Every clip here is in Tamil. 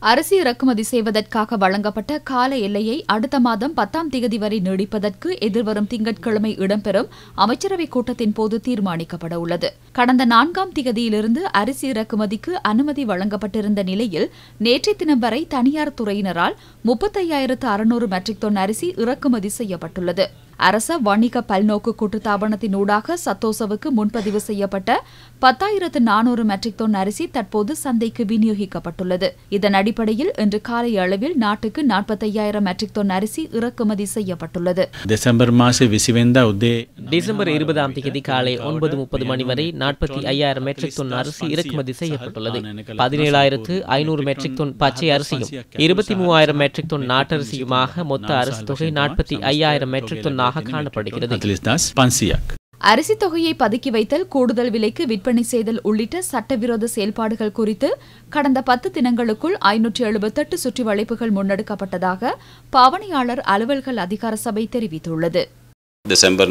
அரிசி இறக்குமதி செய்வதற்காக வழங்கப்பட்ட கால எல்லையை அடுத்த மாதம் 10ஆம் தேதி வரை நீடிப்பதற்கு எதிர்வரும் திங்கட்கிழமை இடம்பெறும் அமைச்சரவைக் கூட்டத்தின் போது தீர்மானிக்கப்பட உள்ளது. கடந்த 4ஆம் தேதியிலிருந்து அரிசி இறக்குமதிக்கு அனுமதி வழங்கப்பட்டிருந்த நிலையில் நேற்றைய தினம் வரை தனியார் துறையினரால் 35,600 மெட்ரிக் டன் அரிசி இறக்குமதி செய்யப்பட்டுள்ளது. அரச வணிக பல்நோக்கு கூட்டுத்தாபனத்தினூடாக சத்தோசவுக்கு முன்பதிவு செய்யப்பட்ட 10,400 மெட்ரிக் டன் அரிசி தற்போது சந்தைக்கு விநியோகிக்கப்பட்டுள்ளது. இதன் அடிப்படையில் இன்று காலை அளவில் நாட்டுக்கு 45,000 மெட்ரிக் டன் அரிசி இறக்குமதி செய்யப்பட்டுள்ளது. டிசம்பர் 20ஆம் தேதி காலை 9:30 மணி வரை 45,000 மெட்ரிக் டன் அரிசி இறக்குமதி செய்யப்பட்டுள்ளது. 17,500 மெட்ரிக் டன் பச்சை அரிசியும் 23,000 மெட்ரிக் டன் நாட்டரிசியுமாக மொத்த அரிசி தொகை 45,000 மெட்ரிக் டன் காணப்படுகிறது. அரிசி தொகையை பதுக்கி வைத்தல், கூடுதல் விலைக்கு விற்பனை செய்தல் உள்ளிட்ட சட்டவிரோத செயல்பாடுகள் குறித்து கடந்த 10 தினங்களுக்குள் 578 சுற்றி வளைப்புகள் முன்னெடுக்கப்பட்டதாக பாவனையாளர் அலுவல்கள் அதிகார சபை தெரிவித்துள்ளது. டிசம்பர்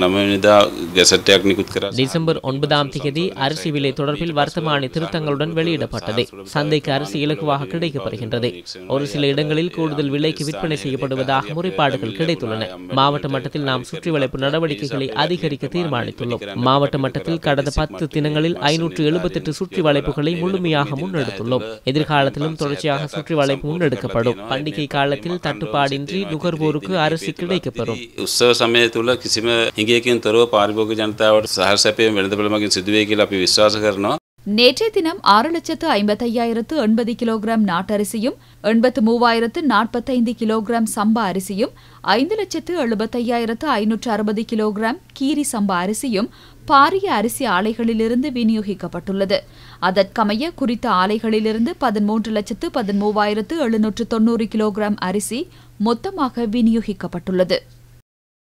9ஆம் தேதி அரிசி விலை தொடர்பில் வர்த்தமானி திருத்தங்களுடன் வெளியிடப்பட்டது. சந்தைக்கு அரிசி இலகுவாக கிடைக்கப்படுகின்றது. ஒரு சில இடங்களில் கூடுதல் விலைக்கு விற்பனை செய்யப்படுவதாக முறைப்பாடுகள் கிடைத்துள்ளன. மாவட்ட மட்டத்தில் நாம் சுற்றி வளைப்பு நடவடிக்கைகளை அதிகரிக்க தீர்மானித்துள்ளோம். மாவட்ட மட்டத்தில் கடந்த 10 தினங்களில் 578 சுற்றி வளைப்புகளை முழுமையாக முன்னெடுத்துள்ளோம். எதிர்காலத்திலும் தொடர்ச்சியாக சுற்றி வளைப்பு முன்னெடுக்கப்படும். பண்டிகை காலத்தில் தட்டுப்பாடின்றி நுகர்வோருக்கு அரிசி கிடைக்கப்பெறும். හිගේකින් තොරව පාරිභෝගික ජනතාවට සහර්සැපීම වෙළඳපොළ මගින් සිදුවේ කියලා අපි විශ්වාස කරනවා. நேற்றைய தினம் 6,55,080 கிலோகிராம் நாட்டரிசியும் 83,045 கிலோகிராம் சம்பா அரிசியும் 5,75,560 கிலோகிராம் கீரி சம்பா அரிசியும் பாரிய அரிசி ஆலைகளிலிருந்து விநியோகிக்கப்பட்டுள்ளது. அதற்கமைய குறித்த ஆலைகளிலிருந்து 13,13,790 கிலோகிராம் அரிசி மொத்தமாக விநியோகிக்கப்பட்டுள்ளது.